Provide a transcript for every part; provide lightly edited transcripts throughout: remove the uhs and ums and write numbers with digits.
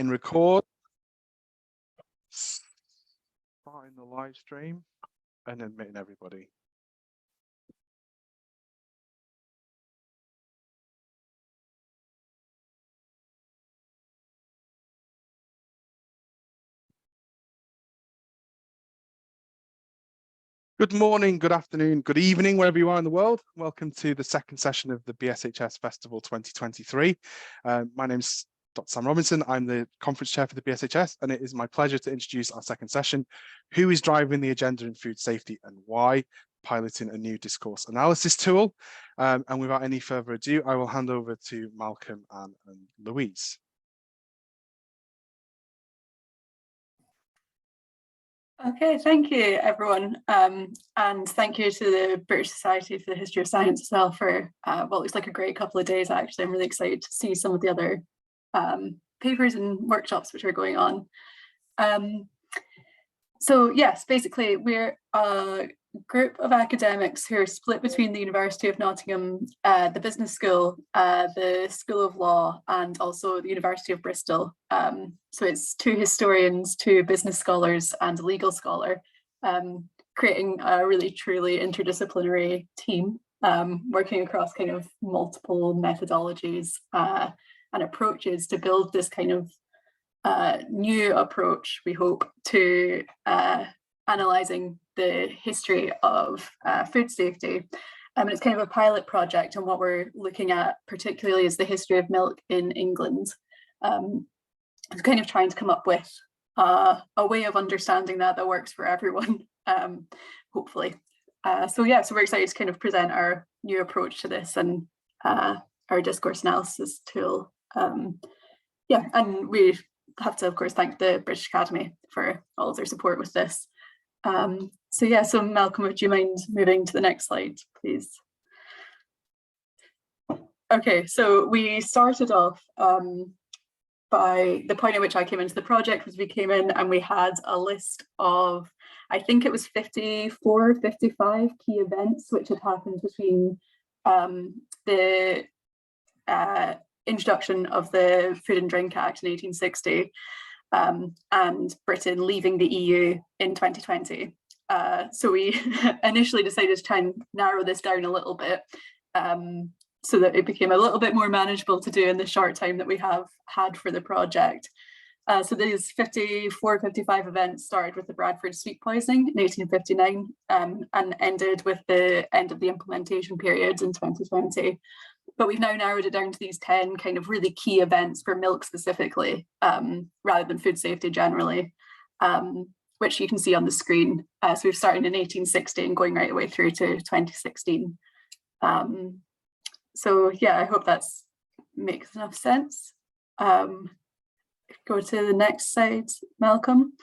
hitting record, starting the live stream, and admitting everybody. Good morning, good afternoon, good evening, wherever you are in the world. Welcome to the second session of the BSHS Festival 2023. My name's Dr. Sam Robinson. I'm the conference chair for the BSHS, and it is my pleasure to introduce our second session, Who is Driving the Agenda in Food Safety and Why? Piloting a New Discourse Analysis Tool. And without any further ado, I will hand over to Malcolm, Anne, and Louise. Okay, thank you everyone, and thank you to the British Society for the History of Science as well for what looks like a great couple of days. Actually, I'm really excited to see some of the other papers and workshops which are going on. So yes, basically we're a group of academics who are split between the University of Nottingham, the Business School, the School of Law, and also the University of Bristol. So it's two historians, two business scholars, and a legal scholar, creating a really truly interdisciplinary team, working across kind of multiple methodologies and approaches to build this kind of new approach, we hope, to analysing the history of food safety. And it's kind of a pilot project, and what we're looking at particularly is the history of milk in England. It's kind of trying to come up with a way of understanding that works for everyone, hopefully. So we're excited to kind of present our new approach to this and our discourse analysis tool. And we have to, of course, thank the British Academy for all of their support with this. So Malcolm, would you mind moving to the next slide, please? Okay, so we started off by the point at which I came into the project was we came in and we had a list of, I think it was 54, 55 key events which had happened between the introduction of the Food and Drink Act in 1860 and Britain leaving the EU in 2020. So we initially decided to try and narrow this down a little bit so that it became a little bit more manageable to do in the short time that we have had for the project. So these 54, 55 events started with the Bradford sweet poisoning in 1859 and ended with the end of the implementation periods in 2020. But we've now narrowed it down to these 10 kind of really key events for milk specifically, rather than food safety generally, which you can see on the screen. So we've started in 1860 and going right away through to 2016. I hope that makes enough sense. Go to the next slide, Malcolm.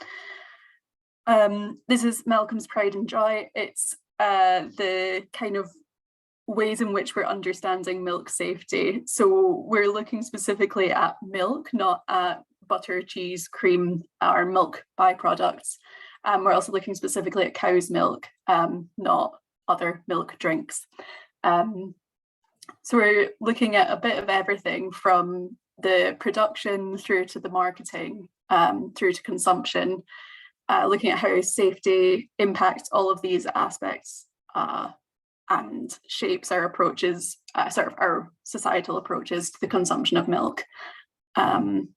This is Malcolm's Pride and Joy. It's the kind of ways in which we're understanding milk safety. So we're looking specifically at milk, not at butter, cheese, cream, or milk byproducts. We're also looking specifically at cow's milk, not other milk drinks. So we're looking at a bit of everything from the production through to the marketing, through to consumption, looking at how safety impacts all of these aspects and shapes our approaches, our societal approaches to the consumption of milk. And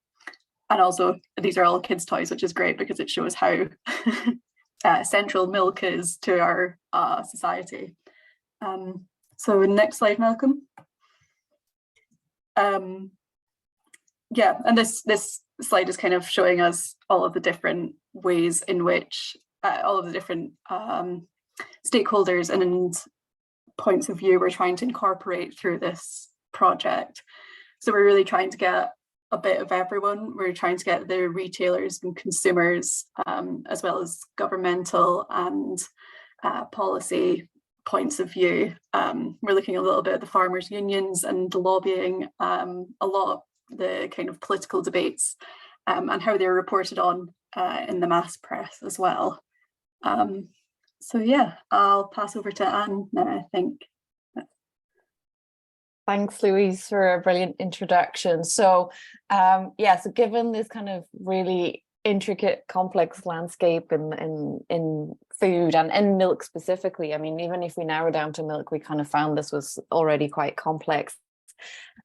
also, these are all kids' toys, which is great because it shows how central milk is to our society. So next slide, Malcolm. And this slide is kind of showing us all of the different ways in which all of the different stakeholders and points of view we're trying to incorporate through this project. So we're really trying to get a bit of everyone. We're trying to get the retailers and consumers, as well as governmental and policy points of view. We're looking a little bit at the farmers' unions and the lobbying, a lot of the kind of political debates and how they're reported on in the mass press as well. I'll pass over to Anne now, I think. Thanks, Louise, for a brilliant introduction. So, so given this kind of really intricate, complex landscape in food and in milk specifically, I mean, even if we narrow down to milk, we kind of found this was already quite complex.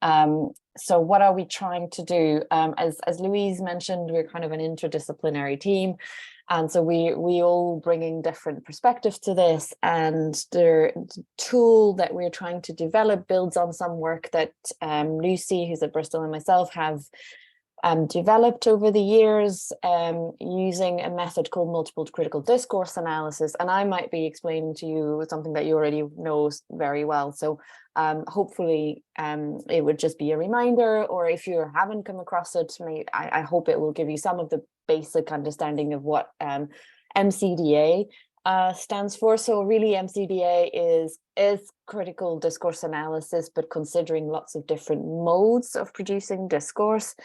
So what are we trying to do? As Louise mentioned, we're kind of an interdisciplinary team. And so we all bringing different perspectives to this, and the tool that we're trying to develop builds on some work that Lucy, who's at Bristol, and myself have developed over the years using a method called multiple critical discourse analysis. And I might be explaining to you something that you already know very well. So hopefully it would just be a reminder, or if you haven't come across it, I hope it will give you some of the basic understanding of what M-CDA stands for. So really M-CDA is critical discourse analysis, but considering lots of different modes of producing discourse.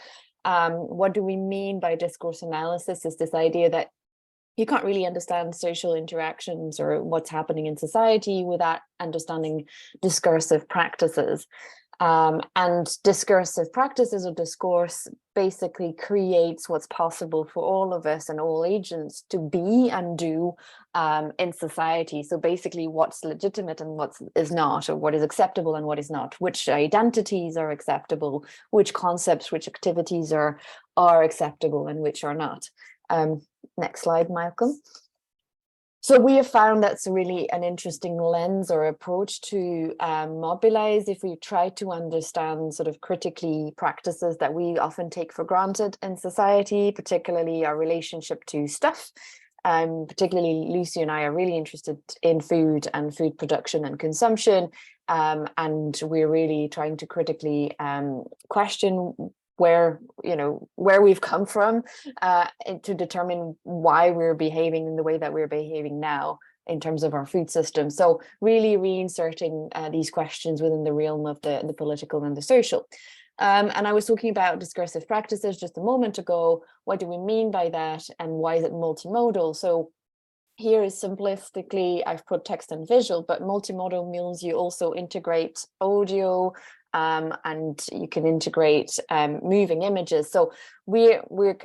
What do we mean by discourse analysis? Is this idea that you can't really understand social interactions or what's happening in society without understanding discursive practices. And discursive practices or discourse basically creates what's possible for all of us and all agents to be and do in society. So basically what's legitimate and what is not, or what is acceptable and what is not, which identities are acceptable, which concepts, which activities are acceptable and which are not. Next slide, Malcolm. So we have found that's really an interesting lens or approach to mobilize if we try to understand sort of critically practices that we often take for granted in society, particularly our relationship to stuff. Particularly Lucy and I are really interested in food and food production and consumption. And we're really trying to critically question where we've come from to determine why we're behaving in the way that we're behaving now in terms of our food system. So really reinserting these questions within the realm of the political and the social. And I was talking about discursive practices just a moment ago. What do we mean by that, and why is it multimodal? So here is simplistically, I've put text and visual, but multimodal means you also integrate audio, and you can integrate moving images. So we're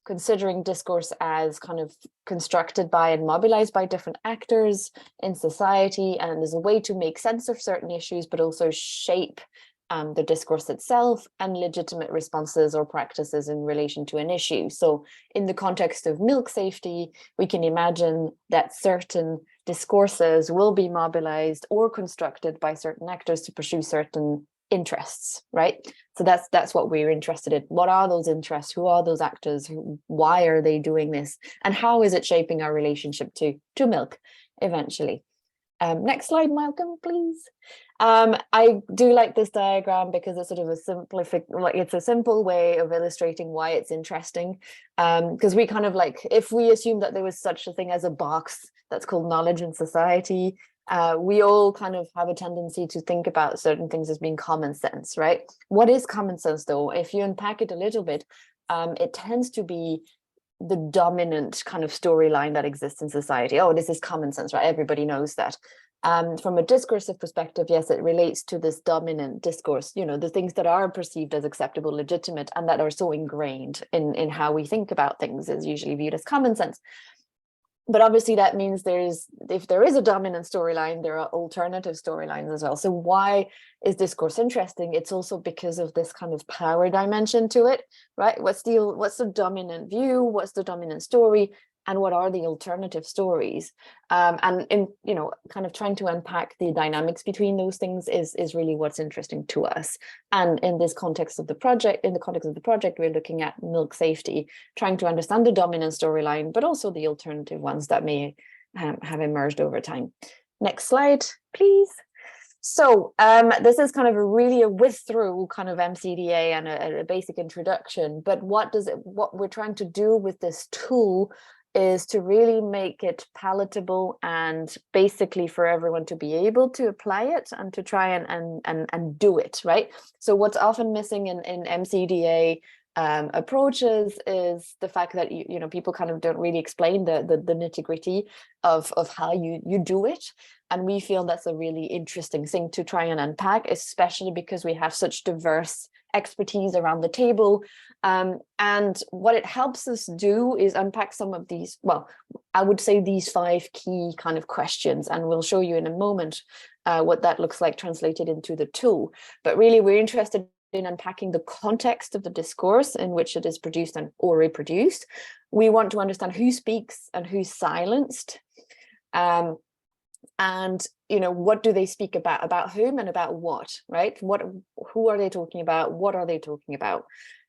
considering discourse as kind of constructed by and mobilized by different actors in society, and as a way to make sense of certain issues, but also shape the discourse itself and legitimate responses or practices in relation to an issue. So in the context of milk safety, we can imagine that certain discourses will be mobilized or constructed by certain actors to pursue certain interests, right? So that's what we're interested in. What are those interests? Who are those actors? Why are they doing this? And how is it shaping our relationship to milk eventually? Next slide, Malcolm, please. I do like this diagram because it's sort of it's a simple way of illustrating why it's interesting. Because we kind of if we assume that there was such a thing as a box that's called knowledge in society, we all kind of have a tendency to think about certain things as being common sense, right? What is common sense, though? If you unpack it a little bit, it tends to be the dominant kind of storyline that exists in society. Oh, this is common sense, right? Everybody knows that. From a discursive perspective, yes, it relates to this dominant discourse, the things that are perceived as acceptable, legitimate, and that are so ingrained in how we think about things is usually viewed as common sense. But obviously that means if there is a dominant storyline, there are alternative storylines as well. So why is discourse interesting? It's also because of this kind of power dimension to it, right? What's the dominant view? What's the dominant story? And what are the alternative stories? And in kind of trying to unpack the dynamics between those things is really what's interesting to us. And in this context of the project, we're looking at milk safety, trying to understand the dominant storyline, but also the alternative ones that may have emerged over time. Next slide, please. So this is kind of a whiz through kind of M-CDA and a basic introduction. But what we're trying to do with this tool is to really make it palatable and basically for everyone to be able to apply it and to try and do it, right? So what's often missing in M-CDA approaches is the fact that you know, people kind of don't really explain the nitty-gritty of how you do it, and we feel that's a really interesting thing to try and unpack, especially because we have such diverse expertise around the table. And what it helps us do is unpack some of these, well, I would say these 5 key kind of questions, and we'll show you in a moment what that looks like translated into the tool. But really, we're interested in unpacking the context of the discourse in which it is produced or reproduced. We want to understand who speaks and who's silenced. And you know, what do they speak about whom and about what, right? Who are they talking about? What are they talking about?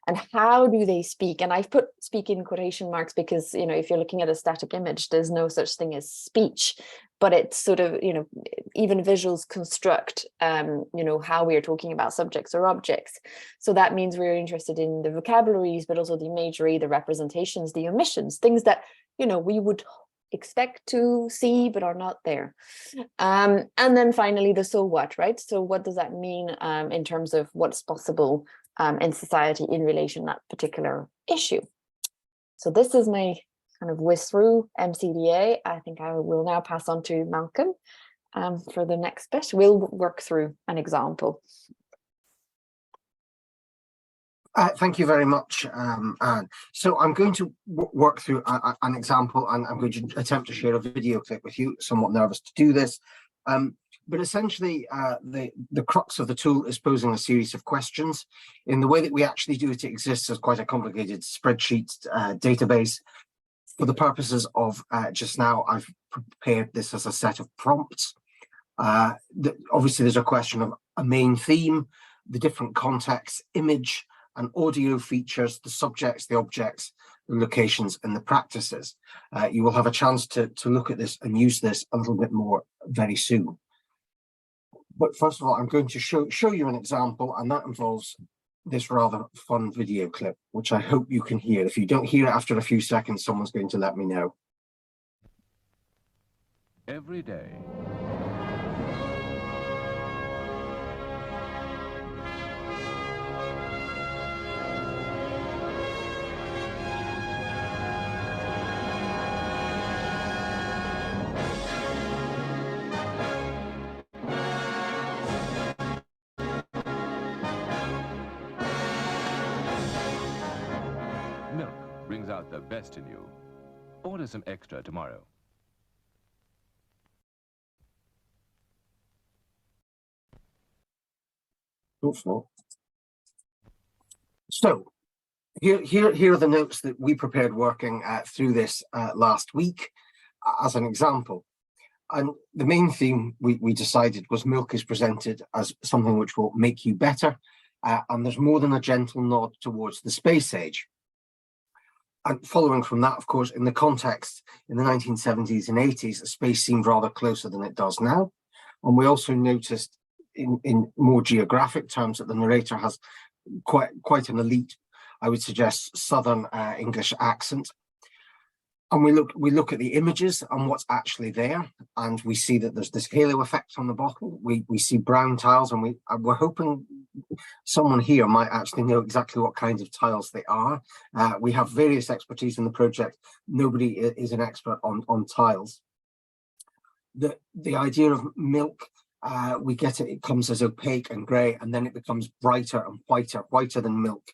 And how do they speak? And I've put speak in quotation marks because, you know, if you're looking at a static image, there's no such thing as speech, but it's sort of, you know, even visuals construct, you know, how we are talking about subjects or objects. So that means we're interested in the vocabularies, but also the imagery, the representations, the omissions, things that, you know, we would expect to see but are not there. And then finally the so what, right? So what does that mean in terms of what's possible in society in relation to that particular issue? So this is my kind of whiz through M-CDA. I think I will now pass on to Malcolm for the next bit. We'll work through an example. Thank you very much, Anne. So I'm going to work through an example, and I'm going to attempt to share a video clip with you. Somewhat nervous to do this, but essentially the crux of the tool is posing a series of questions. In the way that we actually do it, it exists as quite a complicated spreadsheet database. For the purposes of just now, I've prepared this as a set of prompts. Obviously, there's a question of a main theme, the different contexts, image, and audio features, the subjects, the objects, the locations, and the practices. You will have a chance to look at this and use this a little bit more very soon. But first of all, I'm going to show you an example, and that involves this rather fun video clip, which I hope you can hear. If you don't hear it after a few seconds, someone's going to let me know. Every day, milk brings out the best in you. Order some extra tomorrow. So here are the notes that we prepared working through this last week as an example. And the main theme we decided was milk is presented as something which will make you better. And there's more than a gentle nod towards the space age. And following from that, of course, in the context in the 1970s and 80s, space seemed rather closer than it does now. And we also noticed in more geographic terms that the narrator has quite an elite, I would suggest, Southern English accent. And we look at the images and what's actually there, and we see that there's this halo effect on the bottle. We see brown tiles, and we're hoping someone here might actually know exactly what kinds of tiles they are. We have various expertise in the project. Nobody is an expert on tiles. The idea of milk, we get it comes as opaque and grey, and then it becomes brighter and whiter than milk.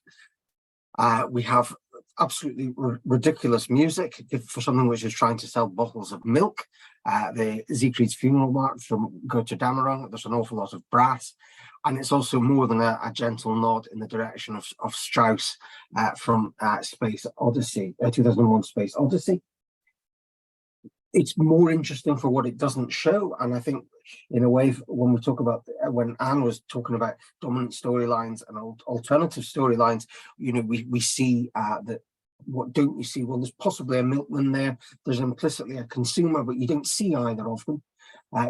We have absolutely ridiculous music for something which is trying to sell bottles of milk. The Siegfried's Funeral March from Götterdämmerung, there's an awful lot of brass, and it's also more than a gentle nod in the direction of Strauss from Space Odyssey, 2001 Space Odyssey. It's more interesting for what it doesn't show, and I think in a way when we talk about, when Anne was talking about dominant storylines and alternative storylines, you know, we see that, what don't you see? Well, there's possibly a milkman there, there's implicitly a consumer, but you don't see either of them.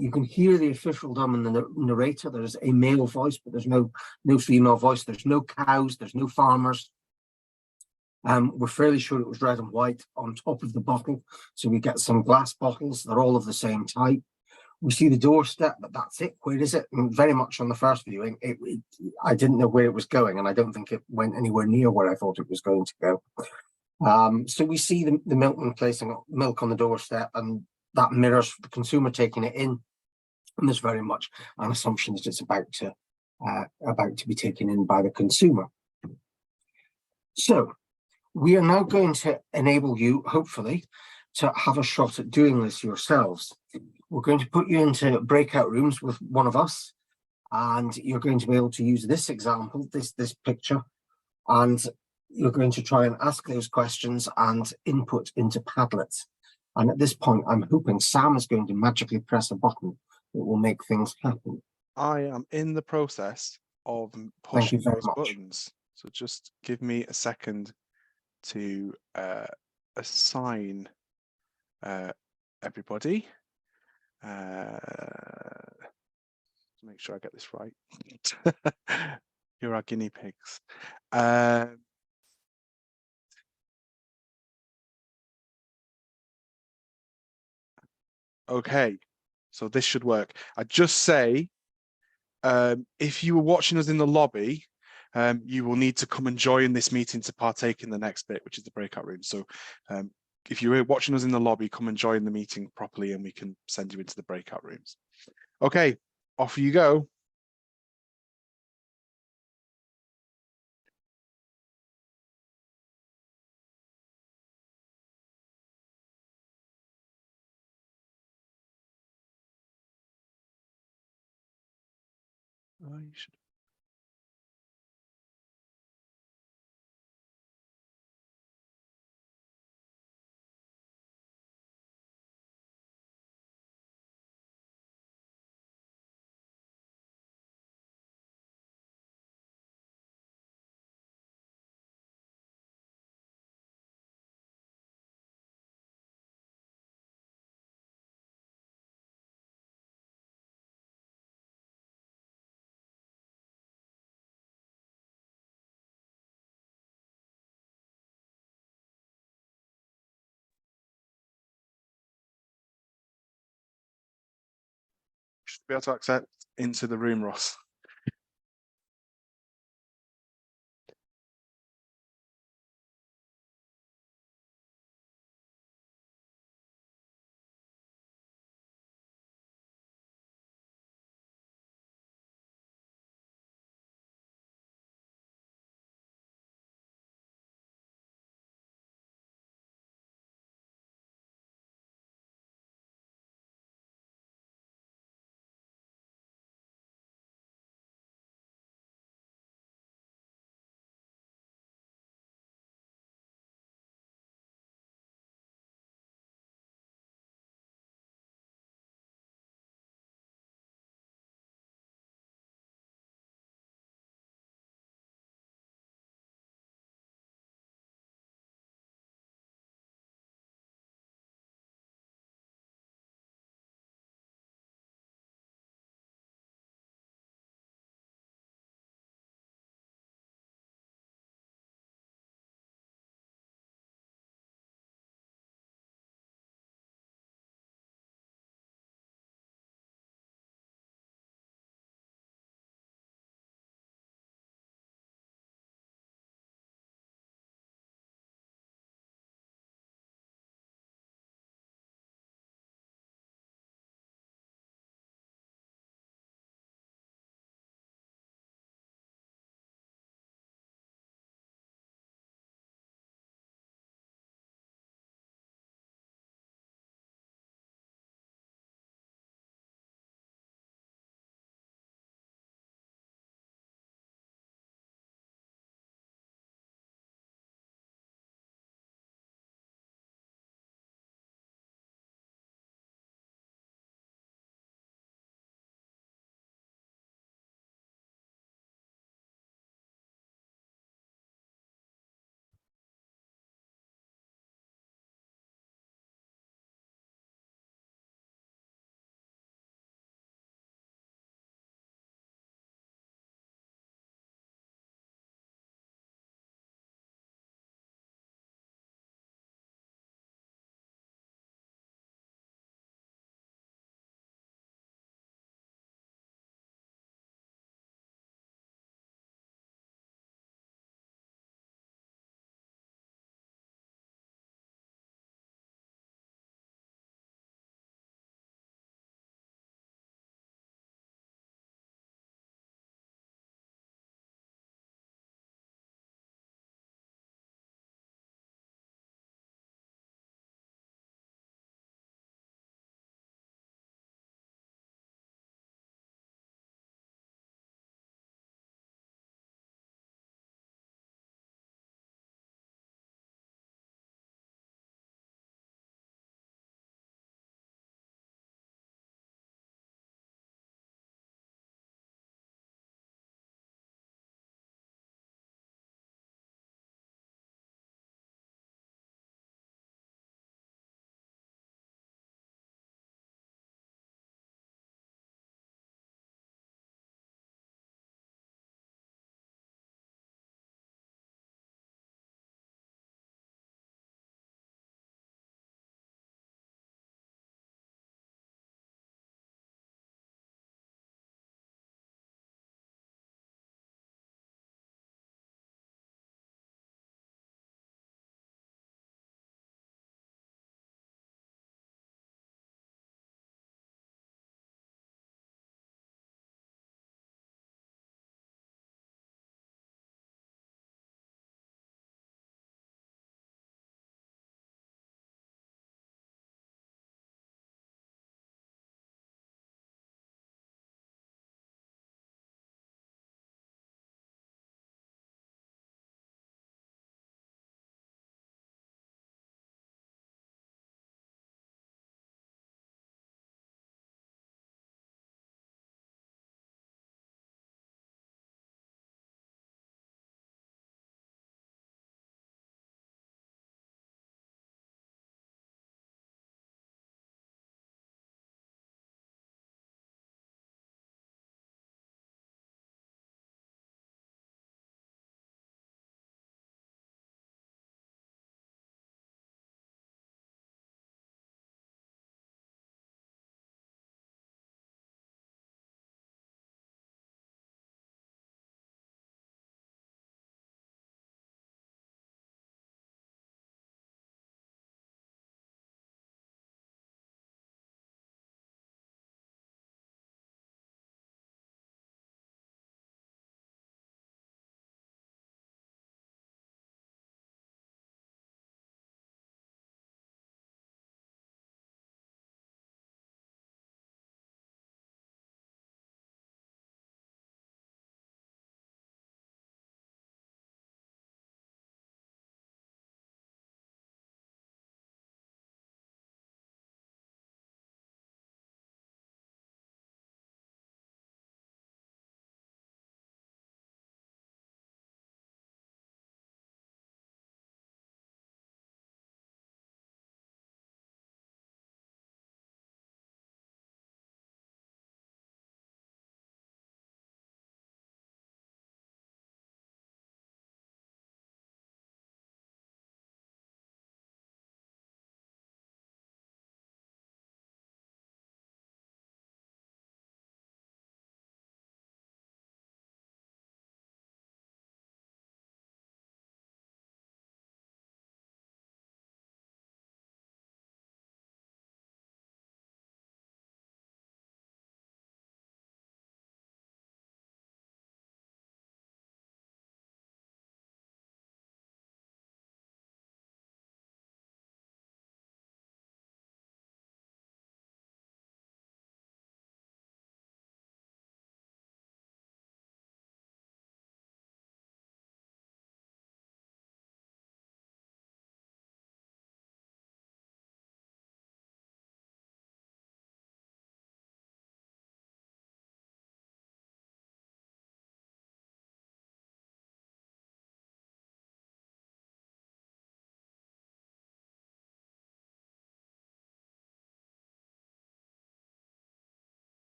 You can hear the officialdom in the narrator. There's a male voice, but there's no female voice. There's no cows, there's no farmers. We're fairly sure it was red and white on top of the bottle, so we get some glass bottles. They're all of the same type. We see the doorstep, but that's it. Where is it? And very much on the first viewing, I didn't know where it was going, and I don't think it went anywhere near where I thought it was going to go. So we see the milkman placing milk on the doorstep, and that mirrors the consumer taking it in. And there's very much an assumption that it's about to be taken in by the consumer. So we are now going to enable you, hopefully, to have a shot at doing this yourselves. We're going to put you into breakout rooms with one of us, and you're going to be able to use this example, this picture, and you're going to try and ask those questions and input into Padlet. And at this point, I'm hoping Sam is going to magically press a button that will make things happen. I am in the process of Thank pushing you very those much. buttons. So just give me a second to assign everybody. To make sure I get this right. You're our guinea pigs. Okay, so this should work. I just say, if you were watching us in the lobby, you will need to come and join this meeting to partake in the next bit, which is the breakout room. So if you're watching us in the lobby, come and join the meeting properly and we can send you into the breakout rooms. Okay, off you go. Oh, you should. Should be able to access into the room, Ross.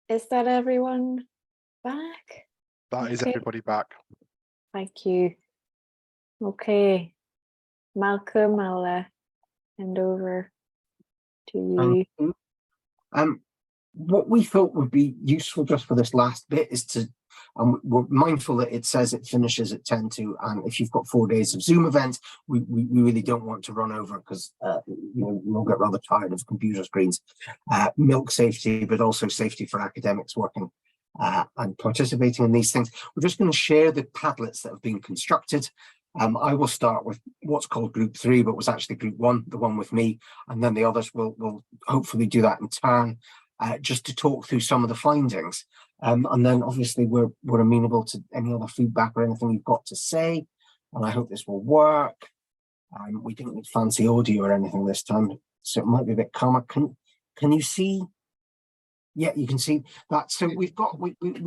Is that everyone back? That is Okay. everybody back. Thank you. Okay, Malcolm, I'll hand over to you. What we thought would be useful just for this last bit is to, we're mindful that it says it finishes at 10 to, and if you've got 4 days of Zoom events, we really don't want to run over because we'll get rather tired of computer screens. Milk safety, but also safety for academics working and participating in these things. We're just going to share the Padlets that have been constructed. I will start with what's called group 3, but was actually group 1, the one with me, and then the others will hopefully do that in turn, just to talk through some of the findings. And then obviously we're amenable to any other feedback or anything you've got to say, and I hope this will work. We didn't need fancy audio or anything this time, so it might be a bit calmer. Can you see? Yeah, you can see that. So we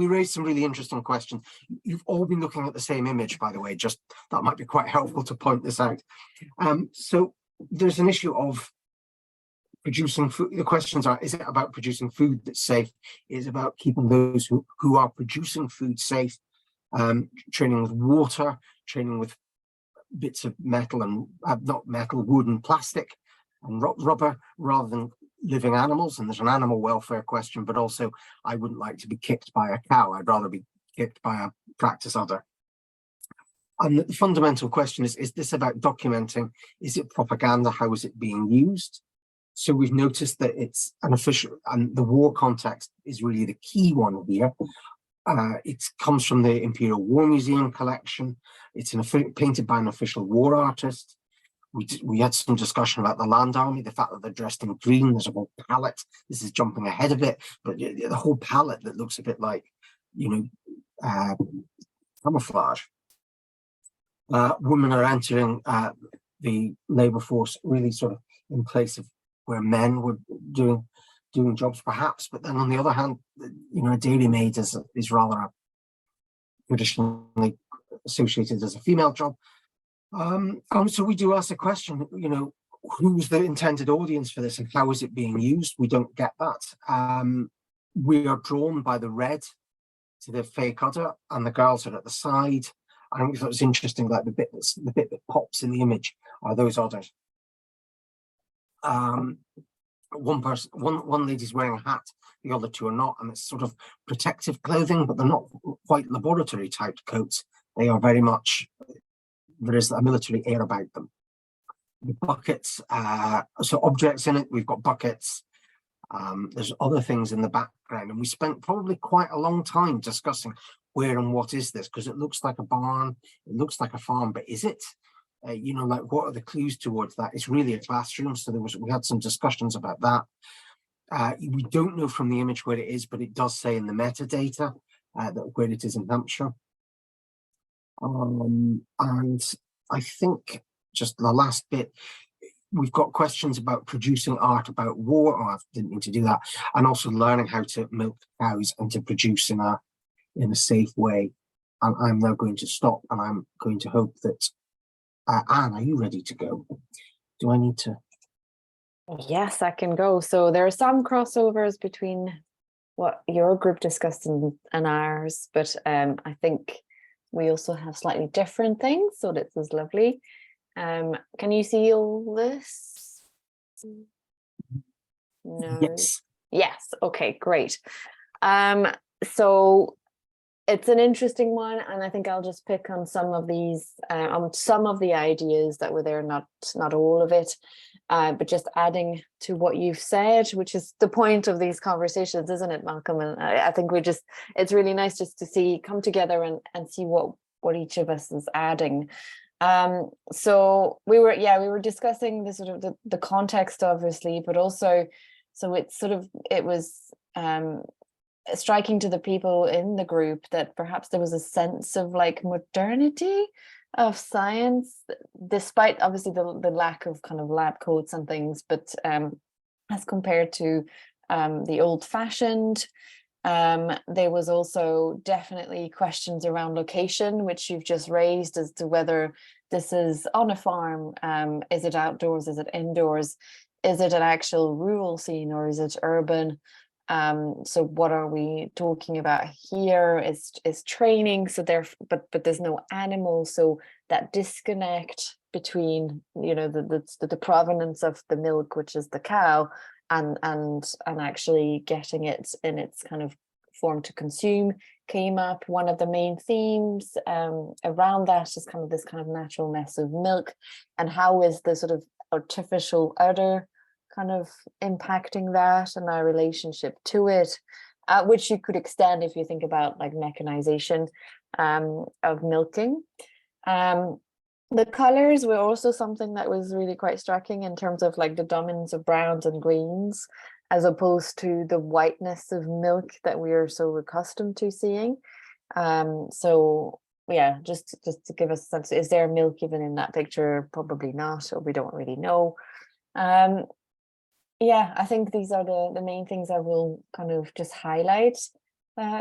raised some really interesting questions. You've all been looking at the same image, by the way, just that might be quite helpful to point this out. So there's an issue of producing food. The questions are, is it about producing food that's safe? Is it about keeping those who are producing food safe? Training with water, training with bits of metal and not metal, wood and plastic and rubber rather than living animals. And there's an animal welfare question, but also I wouldn't like to be kicked by a cow. I'd rather be kicked by a practice udder. And the fundamental question is this about documenting? Is it propaganda? How is it being used? So we've noticed that it's an official, and the war context is really the key one here. It comes from the Imperial War Museum collection. It's painted by an official war artist. We had some discussion about the land army, the fact that they're dressed in green. There's a whole palette. This is jumping ahead a bit, but the whole palette that looks a bit like, camouflage. Women are entering the labour force really sort of in place of where men were doing jobs perhaps, but then on the other hand, a dairymaid is rather traditionally associated as a female job. So we do ask the question, who's the intended audience for this and how is it being used? We don't get that. We are drawn by the red to the fake udder, and the girls are at the side. And we thought it was interesting, like the bit that pops in the image are those udders. One lady's wearing a hat, the other two are not, and it's sort of protective clothing, but they're not quite laboratory typed coats. They are very much, there is a military air about them. The buckets, so objects in it, we've got buckets. There's other things in the background, and we spent probably quite a long time discussing where and what is this, because it looks like a barn, it looks like a farm, but is it? Like what are the clues towards that? It's really a classroom, so we had some discussions about that. We don't know from the image where it is, but it does say in the metadata that where it is in Hampshire. And I think just the last bit, we've got questions about producing art about war. I didn't mean to do that, and also learning how to milk cows and to produce in a safe way. And I'm now going to stop, and I'm going to hope that Anne, are you ready to go? Do I need to? Yes, I can go. So there are some crossovers between what your group discussed and ours, but I think we also have slightly different things. So this is lovely. Can you see all this? No. Yes. Yes. Okay, great. So it's an interesting one, and I think I'll just pick on some of these, some of the ideas that were there, not all of it, but just adding to what you've said, which is the point of these conversations, isn't it, Malcolm? And I think it's really nice just to come together and see what each of us is adding. So we were discussing the sort of the context, obviously, but also, so it was striking to the people in the group that perhaps there was a sense of like modernity of science, despite obviously the lack of kind of lab coats and things, but as compared to the old-fashioned. There was also definitely questions around location, which you've just raised, as to whether this is on a farm, is it outdoors, is it indoors, is it an actual rural scene, or is it urban? So what are we talking about here is training. So but there's no animal. So that disconnect between, you know, the provenance of the milk, which is the cow, and actually getting it in its kind of form to consume came up. One of the main themes around that is kind of this kind of naturalness of milk, and how is the sort of artificial udder kind of impacting that and our relationship to it, which you could extend if you think about like mechanization of milking. The colors were also something that was really quite striking in terms of like the dominance of browns and greens, as opposed to the whiteness of milk that we are so accustomed to seeing. So yeah, just to give us a sense, is there milk even in that picture? Probably not, or we don't really know. Yeah, I think these are the main things I will kind of just highlight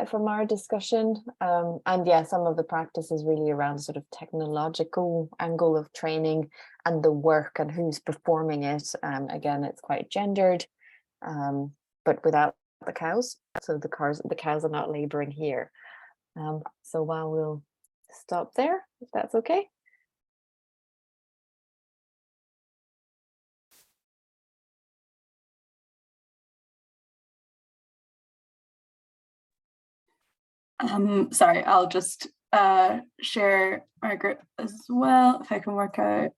from our discussion. And yeah, some of the practice is really around sort of technological angle of training and the work and who's performing it. Again, it's quite gendered, but without the cows. So the cows are not laboring here. So while we'll stop there, if that's okay. Sorry, I'll just share my group as well, if I can work out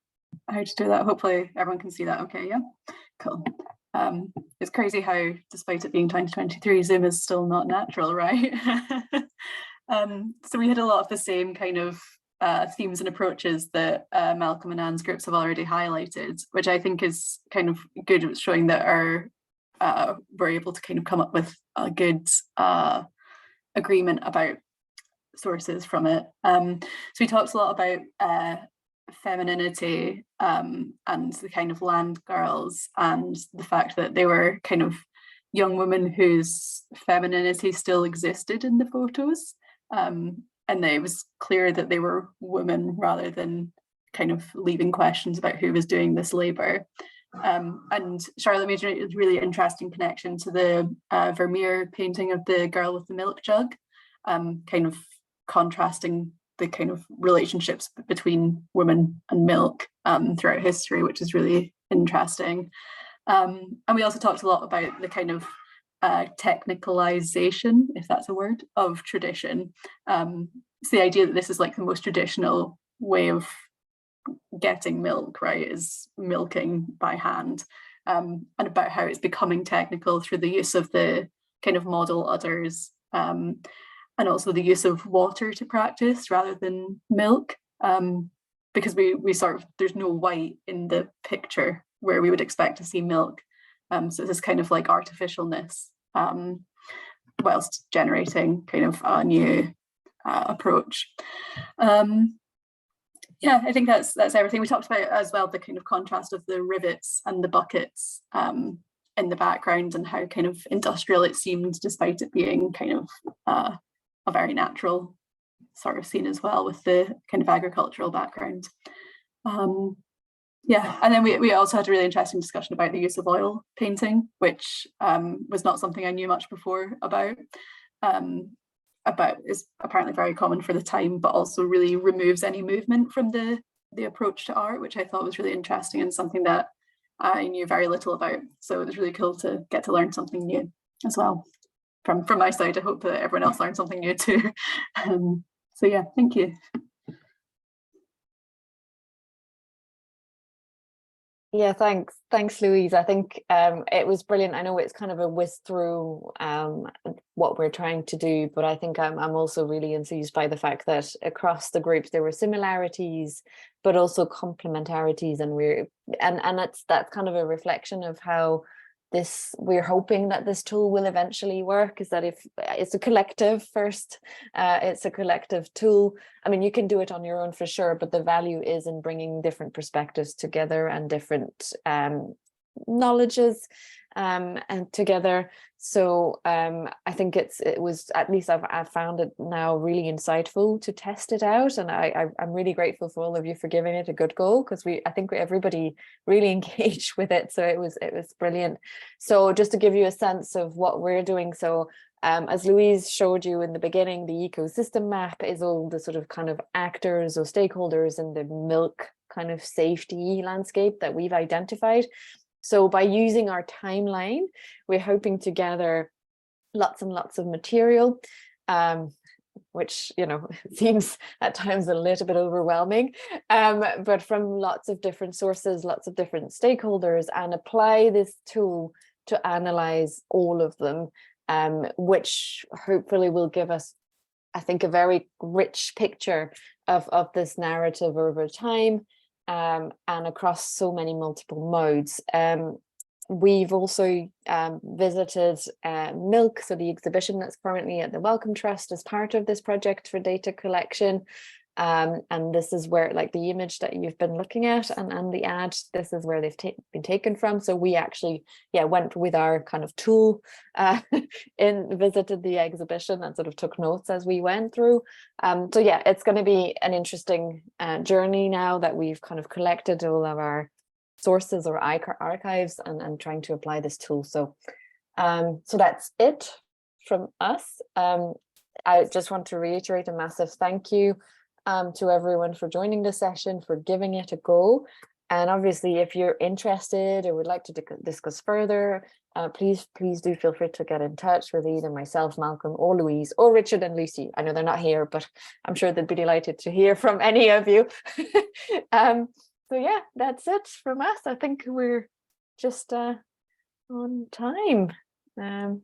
how to do that. Hopefully everyone can see that okay, yeah? Cool. It's crazy how, despite it being 2023, Zoom is still not natural, right? So we had a lot of the same kind of themes and approaches that Malcolm and Anne's groups have already highlighted, which I think is kind of good at showing that we're able to kind of come up with a good agreement about sources from it. So we talked a lot about femininity and the kind of land girls, and the fact that they were kind of young women whose femininity still existed in the photos, and it was clear that they were women rather than kind of leaving questions about who was doing this labor. And Charlotte made a really interesting connection to the Vermeer painting of the girl with the milk jug, kind of contrasting the kind of relationships between women and milk throughout history, which is really interesting. And we also talked a lot about the kind of technicalization, if that's a word, of tradition. It's the idea that this is like the most traditional way of getting milk, right, is milking by hand, and about how it's becoming technical through the use of the kind of model udders, and also the use of water to practice rather than milk, because we sort of, there's no white in the picture where we would expect to see milk, so it's this kind of like artificialness, whilst generating kind of a new approach. Yeah, I think that's everything. We talked about as well the kind of contrast of the rivets and the buckets in the background, and how kind of industrial it seemed, despite it being kind of a very natural sort of scene as well, with the kind of agricultural background. Yeah, and then we also had a really interesting discussion about the use of oil painting, which was not something I knew much before about is apparently very common for the time, but also really removes any movement from the approach to art, which I thought was really interesting and something that I knew very little about. So it was really cool to get to learn something new as well. From my side, I hope that everyone else learned something new too. So yeah, thank you. Yeah, thanks, Louise. I think it was brilliant. I know it's kind of a whiz through what we're trying to do, but I think I'm also really enthused by the fact that across the groups there were similarities, but also complementarities, and that's kind of a reflection of how we're hoping that this tool will eventually work, is that if it's a collective first, it's a collective tool. I mean, you can do it on your own for sure, but the value is in bringing different perspectives together and different knowledges and together. So I think it was, at least I've found it now really insightful to test it out, and I'm really grateful for all of you for giving it a good go, because I think everybody really engaged with it. So it was brilliant. So just to give you a sense of what we're doing, so as Louise showed you in the beginning, the ecosystem map is all the sort of kind of actors or stakeholders in the milk kind of safety landscape that we've identified. So by using our timeline, we're hoping to gather lots and lots of material, which, you know, seems at times a little bit overwhelming, but from lots of different sources, lots of different stakeholders, and apply this tool to analyze all of them, which hopefully will give us, I think, a very rich picture of this narrative over time, and across so many multiple modes. We've also visited Milk, so the exhibition that's currently at the Wellcome Trust as part of this project for data collection. And this is where, like, the image that you've been looking at and the ad, this is where they've been taken from. So we actually, went with our kind of tool visited the exhibition and sort of took notes as we went through. So yeah, it's going to be an interesting journey now that we've kind of collected all of our sources or archives and trying to apply this tool. So so that's it from us. I just want to reiterate a massive thank you to everyone for joining the session, for giving it a go. And obviously, if you're interested or would like to discuss further, please do feel free to get in touch with either myself, Malcolm, or Louise, or Richard and Lucy. I know they're not here, but I'm sure they'd be delighted to hear from any of you. So yeah, that's it from us. I think we're just on time. That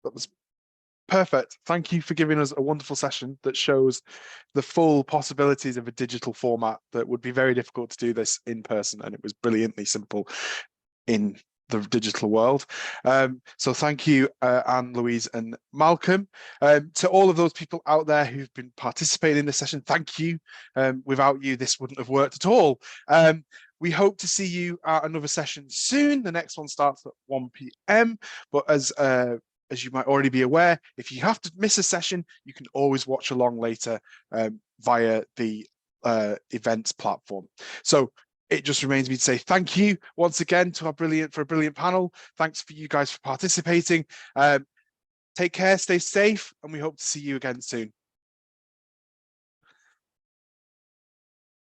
was perfect. Thank you for giving us a wonderful session that shows the full possibilities of a digital format that would be very difficult to do this in person, and it was brilliantly simple in the digital world. So thank you, Anne, Louise and Malcolm. To all of those people out there who've been participating in this session, thank you. Without you, this wouldn't have worked at all. We hope to see you at another session soon. The next one starts at 1 p.m. But as you might already be aware, if you have to miss a session, you can always watch along later via the events platform. So it just remains me to say thank you once again to our brilliant panel. Thanks for you guys for participating. Take care, stay safe, and we hope to see you again soon.